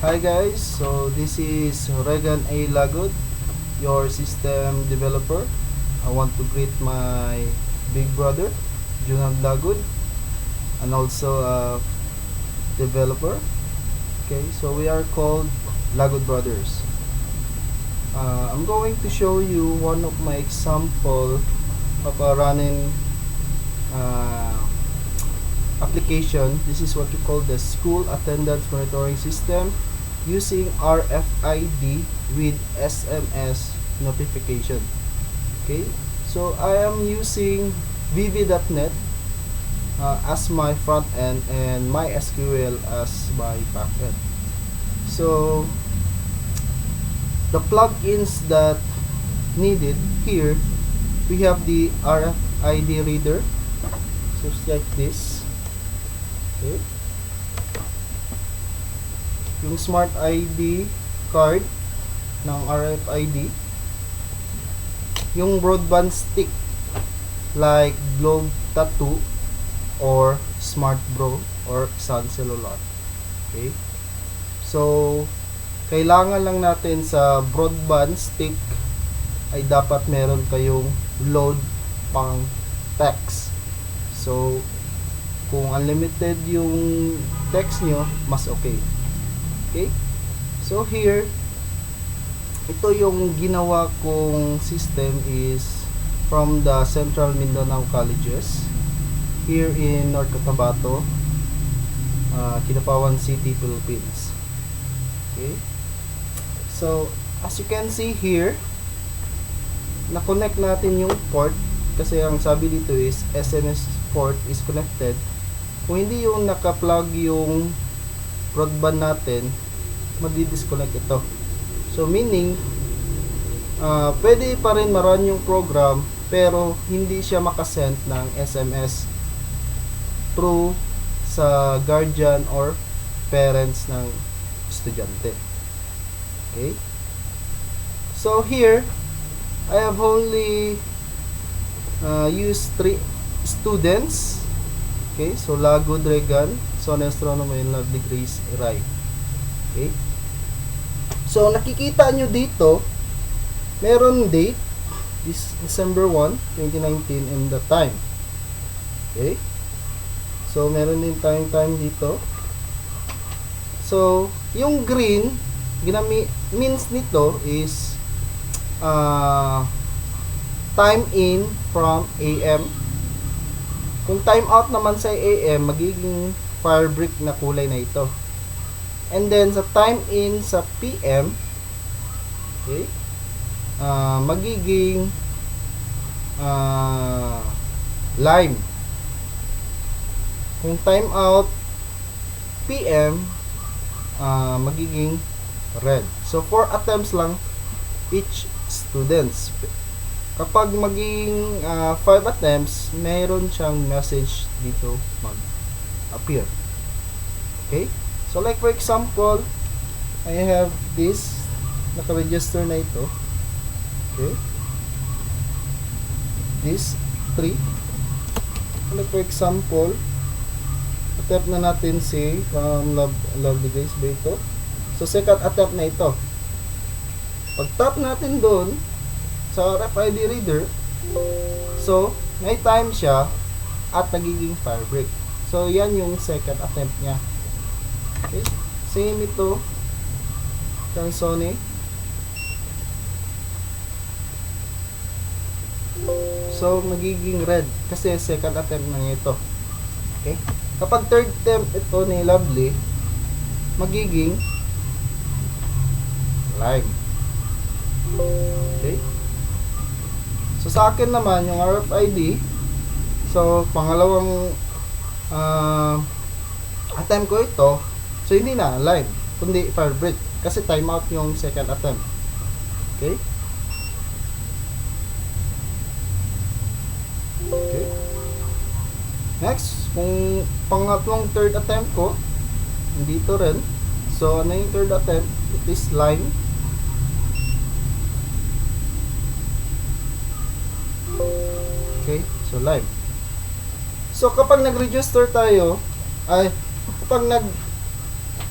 Hi guys, so this is Regan A. Lagod, your system developer. I want to greet my big brother, Junab Lagod, and also a developer. Okay, so we are called Lagod Brothers. I'm going to show you one of my example of a running uh, application. This is what you call the school attendance monitoring system using RFID with SMS notification. Okay, so I am using VB.NET as my front end and MySQL as my back end. So the plugins that needed here, we have the RFID reader, so it's like this. Okay, yung smart ID card ng RFID, yung broadband stick like Globe Tattoo or Smart Bro or Sun Cellular. Okay, so kailangan lang natin sa broadband stick ay dapat meron kayong load pang text. So kung unlimited yung text nyo, mas okay. Okay, so here, ito yung ginawa kong system is from the Central Mindanao Colleges here in North Cotabato, Kidapawan City, Philippines. Okay, so as you can see here, na-connect natin yung port kasi ang sabi dito is SMS port is connected. Kung hindi yung naka-plug yung broadband natin, madi-disconnect ito. So meaning pwede pa rin ma-run yung program pero hindi siya makasend ng SMS through sa guardian or parents ng estudyante. Okay, so here I have only used 3 students. Okay, so Lagod, Regan, Son Astronomy, and Lovely Grace Rai. Okay, so nakikita nyo dito meron date, this December 1, 2019, and the time. Okay, so meron din tayong time dito. So yung green means nito is time in from AM. Kung time out naman sa AM, magiging fire brick na kulay na ito. And then sa time in sa PM, okay, magiging lime. Kung time out PM, magiging red. So 4 attempts lang each students. Kapag maging 5 attempts, mayroon siyang message dito mag-appear. Okay, so like for example, I have this naka-register na ito. Okay, this 3. Like for example, attempt na natin si Lovely Grace ba ito? So second attempt na ito. Pag tap natin doon sa RFID reader, so may time siya at nagiging fire break. So yan yung second attempt niya. Okay, same ito kang Sony. So magiging red kasi second attempt na ito. Okay, kapag third attempt ito ni Lovely, magiging lime. Okay, so sa akin naman yung RFID, so pangalawang attempt ko ito, so hindi na live kundi fire break kasi timeout yung second attempt. Okay, okay, next, kung pangatlong third attempt ko, dito rin, so ano yung third attempt, it is line. Okay, so live. So kapag nag-register tayo, ay kapag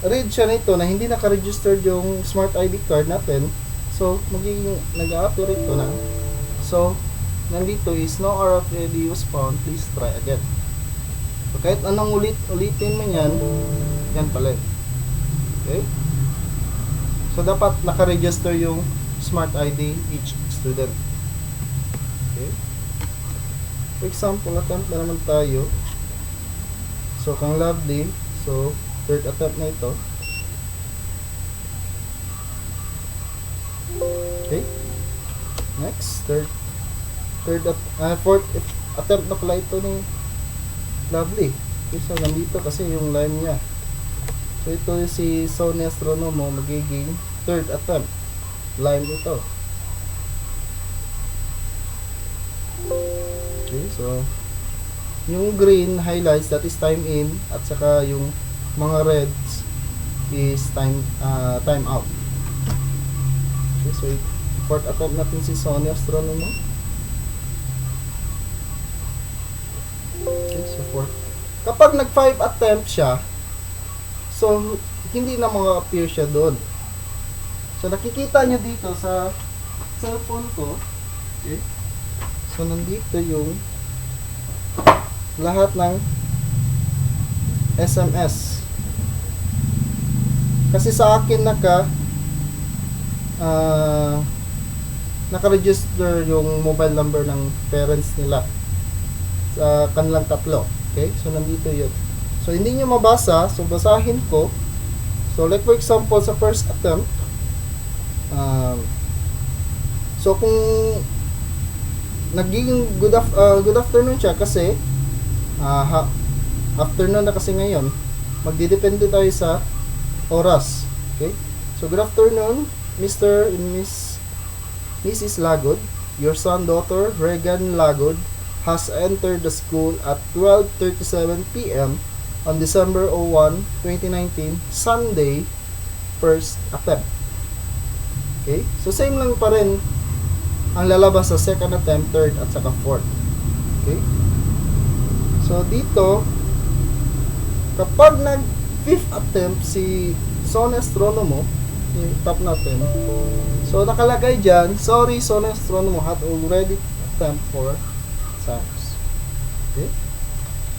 read siya nito na hindi naka-registered yung Smart ID card natin, so magiging nag-operate to na. So nandito is no RFID was found, please try again. So kahit anong ulitin mo yan, yan pala. Okay? So dapat naka-register yung Smart ID each student. Okay? For example, attempt na naman tayo. So kang Lovely, so third attempt na ito. Okay? Next, fourth attempt na pala ito ni Lovely. Okay, so nandito kasi yung line niya. So ito si Sony Astronomo, magiging third attempt. Line ito. Okay, so yung green highlights, that is time in, at saka yung mga reds is time out. Okay, so fourth attempt natin si Sony Astronomo. Okay, so fourth. Kapag nag 5 attempt siya, so hindi na mga-appear siya doon. So nakikita nyo dito sa cellphone ko. Okay. So nandito yung lahat ng SMS. Kasi sa akin naka-register yung mobile number ng parents nila sa kanilang tatlo. Okay? So nandito yun. So hindi nyo mabasa, so basahin ko. So like for example sa first attempt, so kung nagiging good afternoon siya kasi afternoon na kasi ngayon, magdidepende tayo sa oras. Okay? So good afternoon, Mr. and Mrs. Lagod. Your son, daughter, Regan Lagod, has entered the school at 12:37 p.m. on December 01, 2019, Sunday, first attempt. Okay? So same lang pa rin ang lalabas sa second attempt, third, at saka fourth. Okay? So dito, kapag nag fifth attempt si Sony Astronomo, i-tap natin. So nakalagay dyan, sorry, Sony Astronomo had already attempt 4 times. Okay?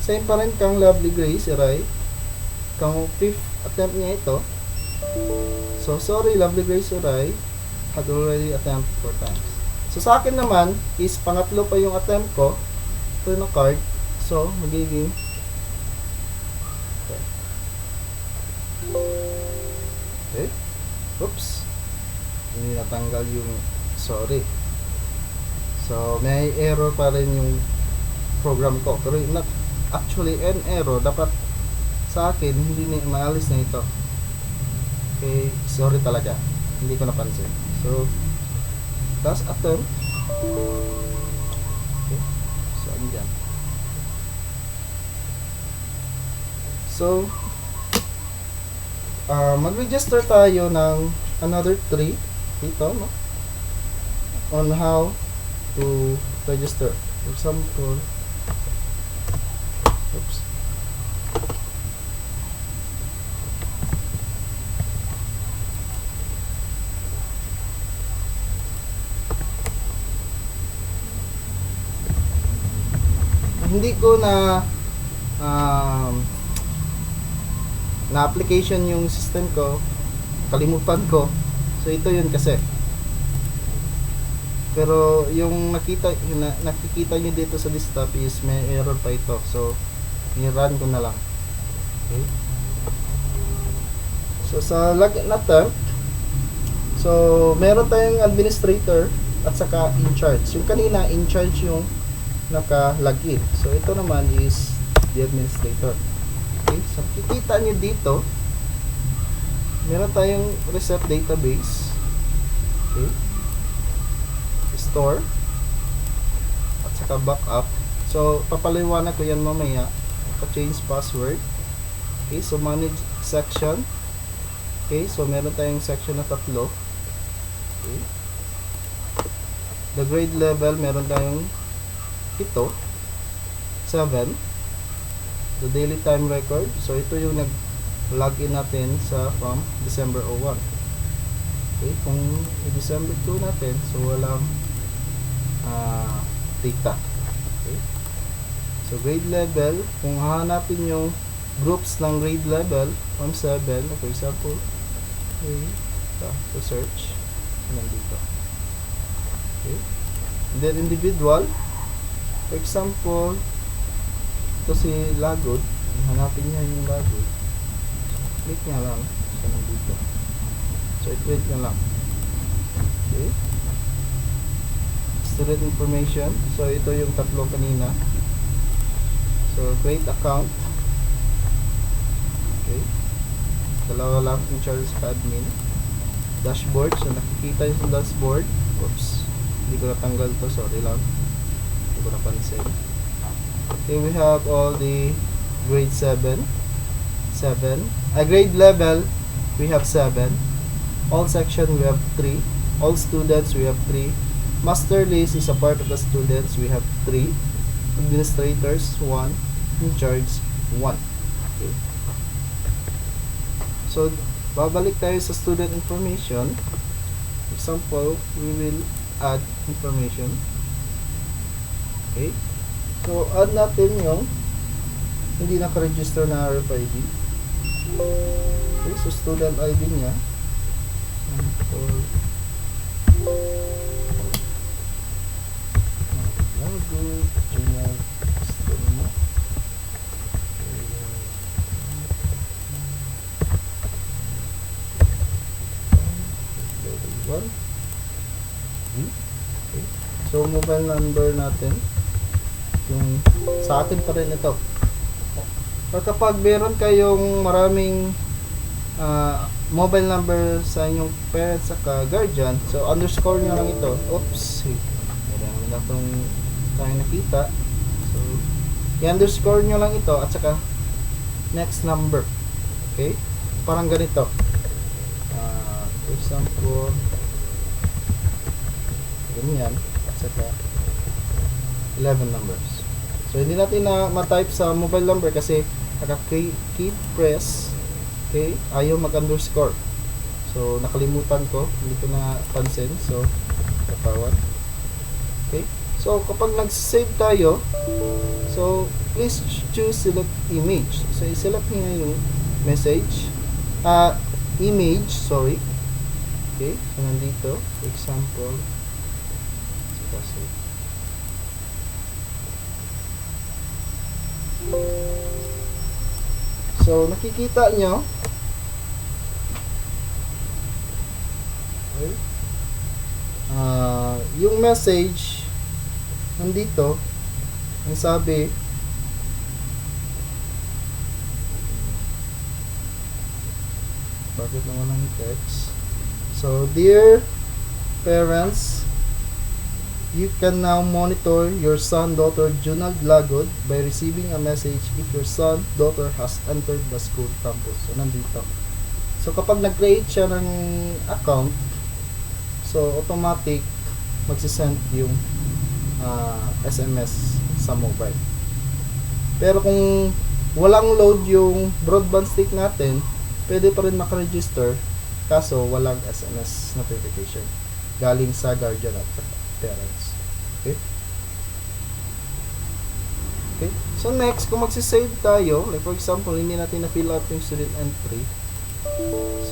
Same pa rin kang Lovely Grace Ray, kang fifth attempt niya ito. So sorry, Lovely Grace Ray had already attempt 4 times. So sa akin naman is pangatlo pa yung attempt ko. Ito na card. So magiging okay. Oops. Hindi natanggal yung sorry. So may error pa rin yung program ko. Pero actually an error dapat sa akin hindi na maalis na ito. Okay, sorry talaga. Hindi ko napansin. So last attempt. Okay. So andyan. So mag-register tayo ng another 3 dito, no? On how to register. For example, oops. Hindi ko na application yung system ko, kalimutan ko. So ito yun kasi. Pero yung nakikita nyo dito sa desktop is may error pa ito. So i-run ko na lang. Okay. So sa login attempt, so meron tayong administrator at saka in charge. Yung kanina in charge yung naka-login. So ito naman is the administrator. Okay, so kikita nyo dito meron tayong reset database. Okay, store at saka backup. So papaliwanag ko yan mamaya. Pa-change password. Okay, so manage section. Okay, so meron tayong section na 3. Okay, the grade level meron tayong 7. The daily time record, so ito yung login natin from December 01. Okay, kung December 2 natin, so walang data. Okay, so grade level, kung hahanapin yung groups ng grade level from 7, for example, okay, so search, so nandito. Okay, and then individual, for example, ito si Lagod, hanapin niya yung Lagod, click niya lang, so nandito, so i-click niya lang. Okay, student information, so ito yung tatlo kanina, so create account. Okay, dalawa lang in charge sa admin. Dashboard, so nakikita yung sa dashboard, oops, hindi ko natanggal to, sorry lang, hindi ko napansin. Okay, we have all the grade 7, grade level we have 7, all section we have 3, all students we have 3, master list is a part of the students, we have 3, administrators 1, in charge 1. Okay, so babalik tayo sa student information. Example, we will add information. Okay, so add natin yung hindi naka-register na RFID. Okay, so student ID niya, okay. So mobile number natin, yung sa akin pa rin ito. Or kapag meron kayong maraming mobile number sa inyong parents saka guardian, so underscore nyo lang ito. Oops, marami na itong tayo nakita. So i-underscore nyo lang ito at saka next number. Okay, parang ganito. For example, ganyan, at saka 11 numbers. So hindi natin na ma-type sa mobile number kasi naka-key press. Okay, ayaw mag-underscore. So nakalimutan ko, hindi ko na pansin. So kapawat. Okay, so kapag nag-save tayo, so please choose select image. So i-select niyo yung message, image, sorry. Okay, so nandito, for example, so nakikita nyo, okay, yung message nandito, ang sabi, bakit naman ang text? So, dear parents, you can now monitor your son-daughter Junald Lagod by receiving a message if your son-daughter has entered the school campus. So, nandito. So, kapag nag-create siya ng account, so, automatic magsisend yung SMS sa mobile. Pero kung walang load yung broadband stick natin, pwede pa rin makaregister, kaso walang SMS notification galing sa guardian at parents. Okay? Okay? So next, kung magsisave tayo, like for example, hindi natin na-fill out yung student entry.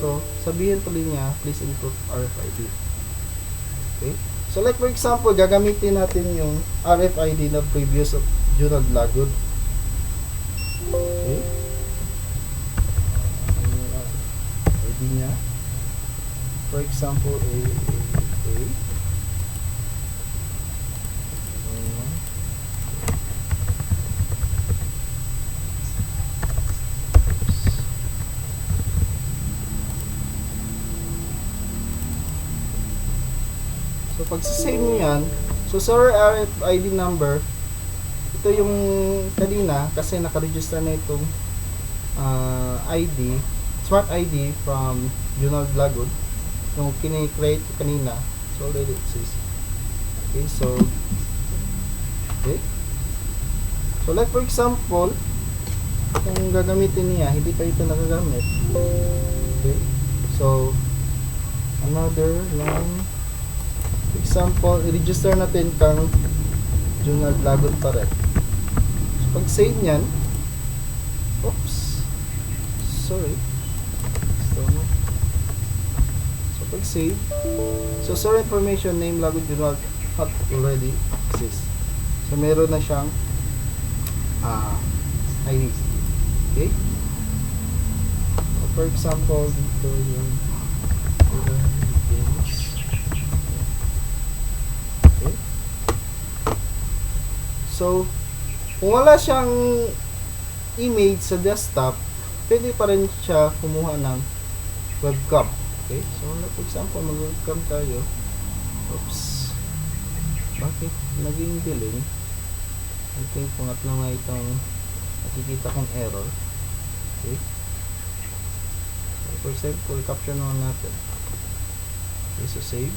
So, sabihin tuloy niya, please input RFID. Okay? So like for example, gagamitin natin yung RFID na previous of Junald Lagod. Okay? ID niya. For example, A. So, pag save nyo yan, so sa RFID number, ito yung kanina, kasi nakaregister na itong ID, Smart ID from Junald Lagod, yung kini-create kanina. So, already exists. Okay, so, okay. So, like for example, kung gagamitin niya, hindi pa ito nagagamit. Okay, so another line, example, i-register natin kang Junard Lagot pa rin. So pag save nyan, oops, sorry, so pag save, so store information, name Lagot Junard hot already exists. So meron na siyang ID. Okay, so, for example, dito yung okay. So kung wala siyang image sa desktop, pwede pa rin siya kumuha ng webcam. Okay, so for example, mag-webcam tayo. Oops, bakit naging billing? I think pangatlo nga itong nakikita kong error. Okay, so, for example, capture naman natin. Okay, so save.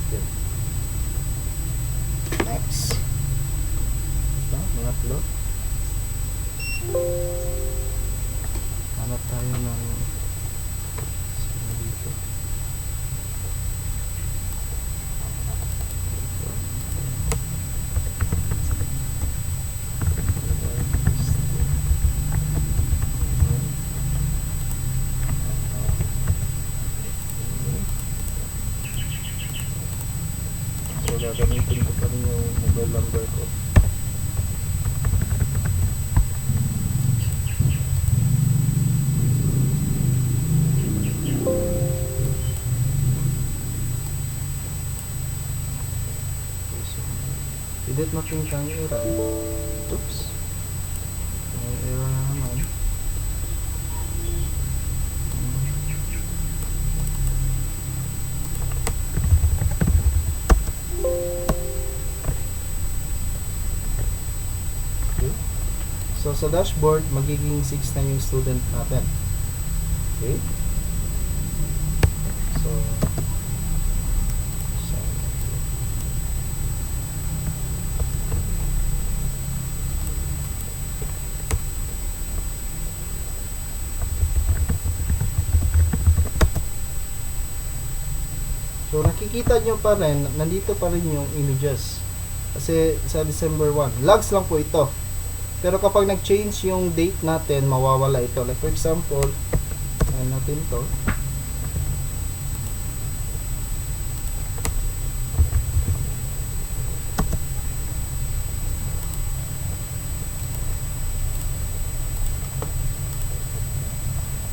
Okay. Next. Ito, pangatlo. Hanap tayo ng dito. So gagamitin ko pa rin yung mobile number ko. Edit natin siyang error. Oops, may error na naman. Okay, so sa dashboard magiging 6 na yung student natin. Okay, so So nakikita nyo pa rin, nandito pa rin yung images. Kasi sa December 1, logs lang po ito. Pero kapag nag-change yung date natin, mawawala ito. Like for example, ayan natin to.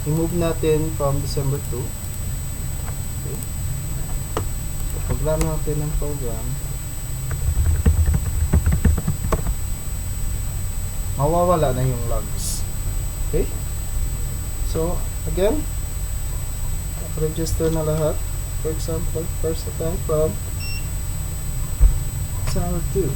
I-move natin from December 2. Okay. Pag-run natin ng program, mawawala na yung logs. Okay, so again, register na lahat. For example, first attempt from December 2.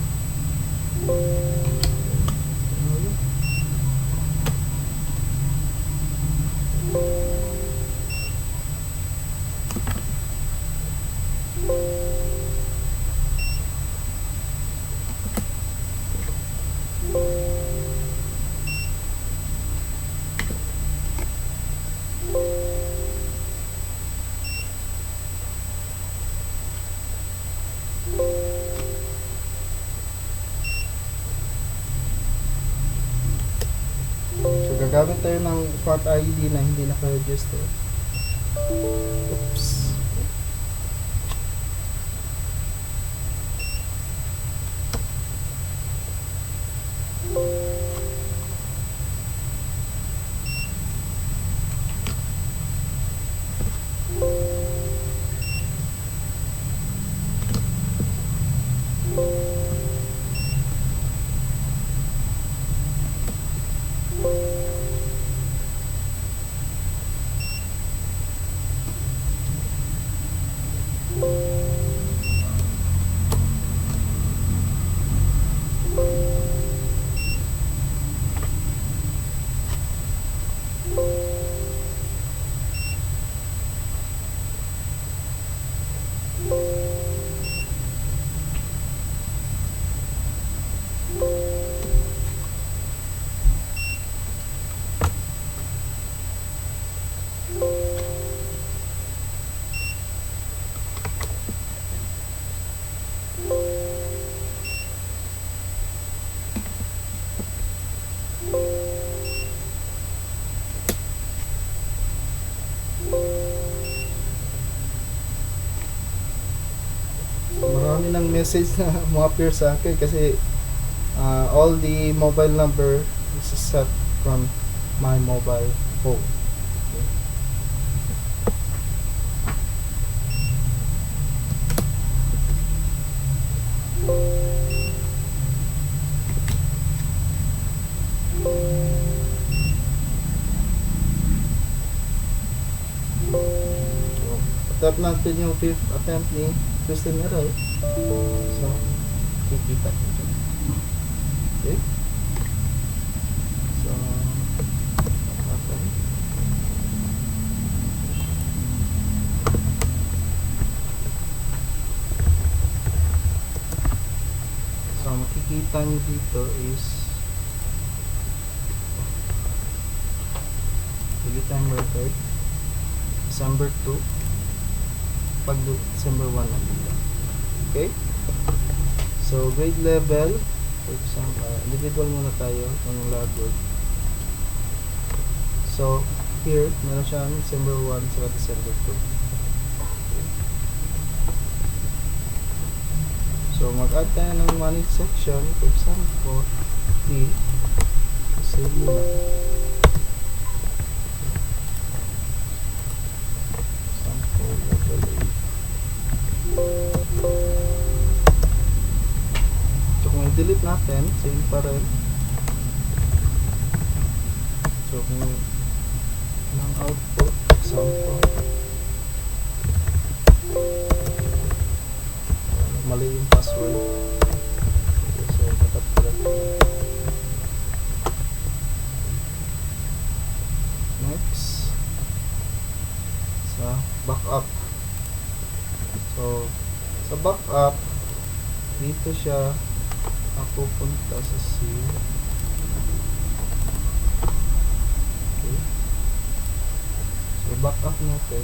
Gagamit tayo ng front ID na hindi naka-register. Oops. Marami ng message na ma-appear sa akin kasi all the mobile number is set from my mobile phone. Okay. So, attempt natin yung 5th attempt ni Kristen Meral. So, kikita nyo dyan. Okay. So, okay. So, makikita nyo dito is daily time record December 2 pag December 1 nandito. Okay? So, grade level, for example, individual muna tayo ng logbook. So, here, meron siyang December 1 sa December 2. Okay. So, mag-add tayo ng manage section, for example, P, save muna. Example, level 8. So, kung i-delete natin, same pa rin. So, kung ng output, example, mali yung password. Okay, so, katat-katat. Next, sa backup. So, sa backup, dito siya pupunta sa C. Okay. So, backup natin.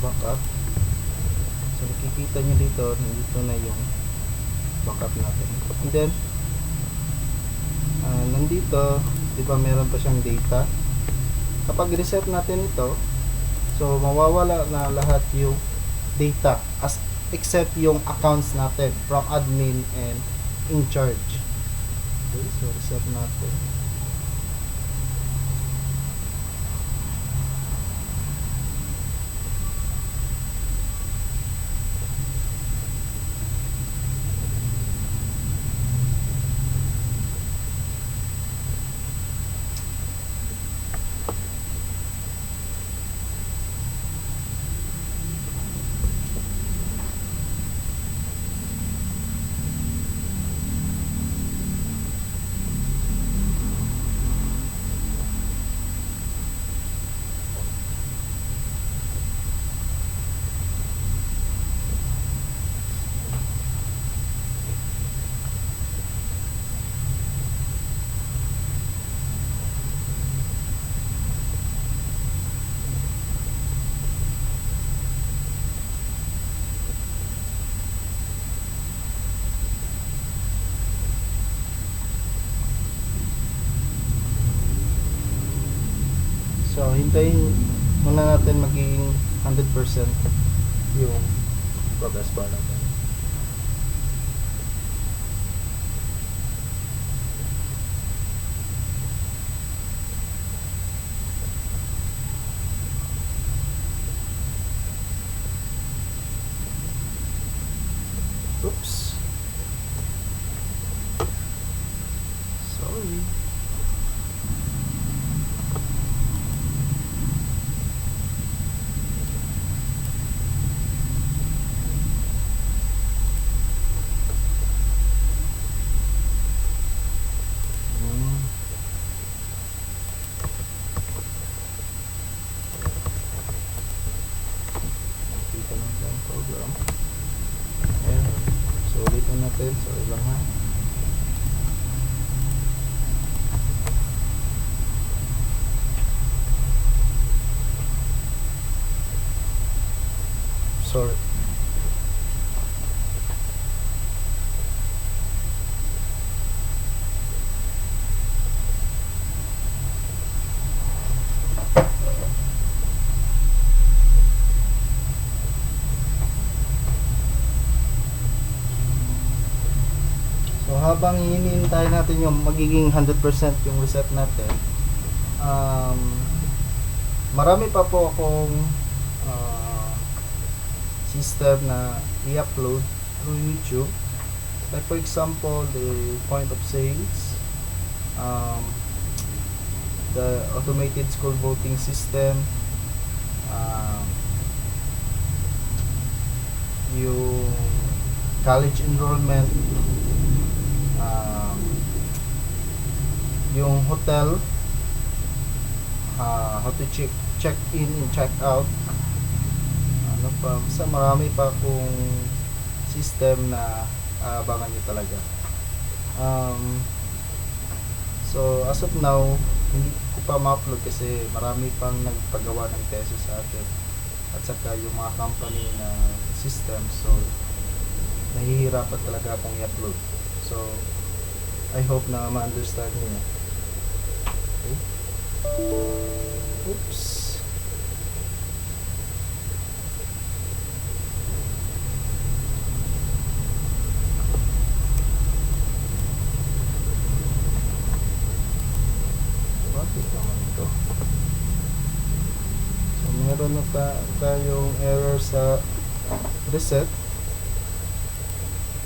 Backup. So, nakikita nyo dito, nandito na yung backup natin. And then, nandito, di ba meron pa siyang data? Kapag reset natin ito, so, mawawala na lahat yung data except yung accounts natin from admin and in charge. Okay, so, reset natin. So, hintayin muna natin maging 100% yung progress bar natin. Oops. Sorry. lang. Ayan. So, ulitin natin. Sorry lang ha. Sorry. So, habang hinihintay natin yung magiging 100% yung reset natin, marami pa po akong system na i-upload through YouTube. Like for example, the point of sales, the automated school voting system, yung college enrollment, yung hotel, how to check in and check out, ano pa, basta marami pa akong system na abangan nyo talaga. So as of now, hindi ko pa ma-upload kasi marami pang nagpagawa ng tesis sa akin at saka yung mga company na system, so nahihirapan talaga akong i-upload. So I hope na ma-understand niyo. Okay. Oops. Bakit naman ito? So meron na tayong error sa reset.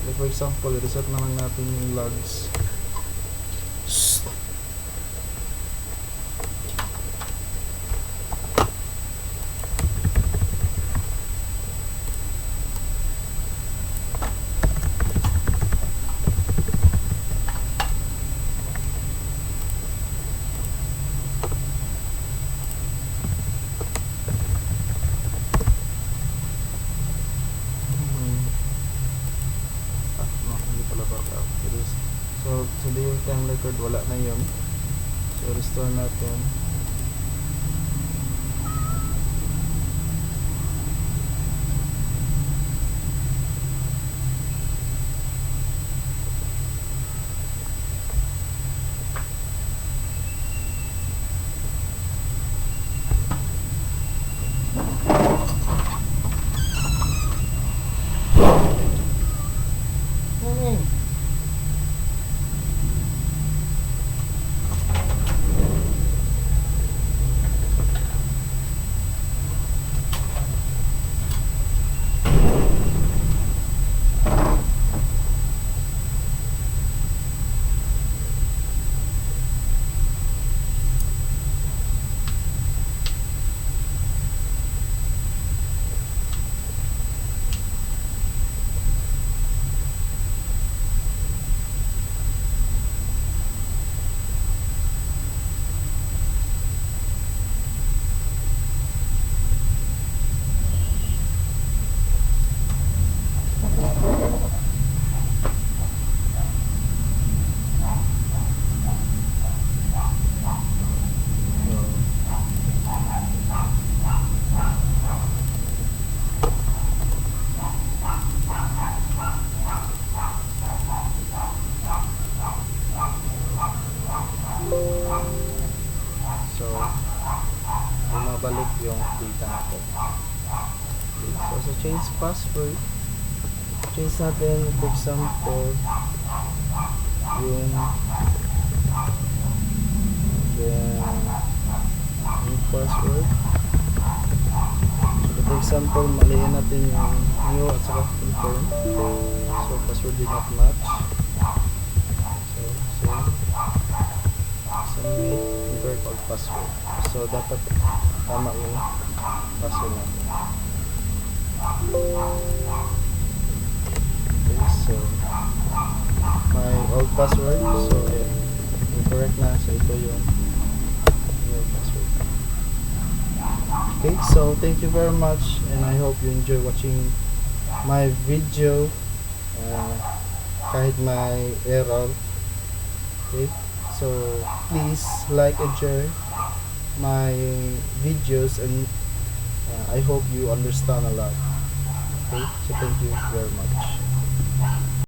Like for example, reset naman natin yung logs. So, sa real time record, wala na yun. So, restore natin. So, bumabalik yung data natin. Okay, so, sa change password, change natin, for example, yung password. So, for example, maliin natin yung new at saka confirm. So, password did not match. So, submit, invert all password. So, dapat tama yung password natin. Okay, so my old password, so ayan, incorrect na, so ito yung new password. Okay, so thank you very much and I hope you enjoy watching my video kahit may error. Okay, so please like and share my videos, and I hope you understand a lot. Okay, so thank you very much.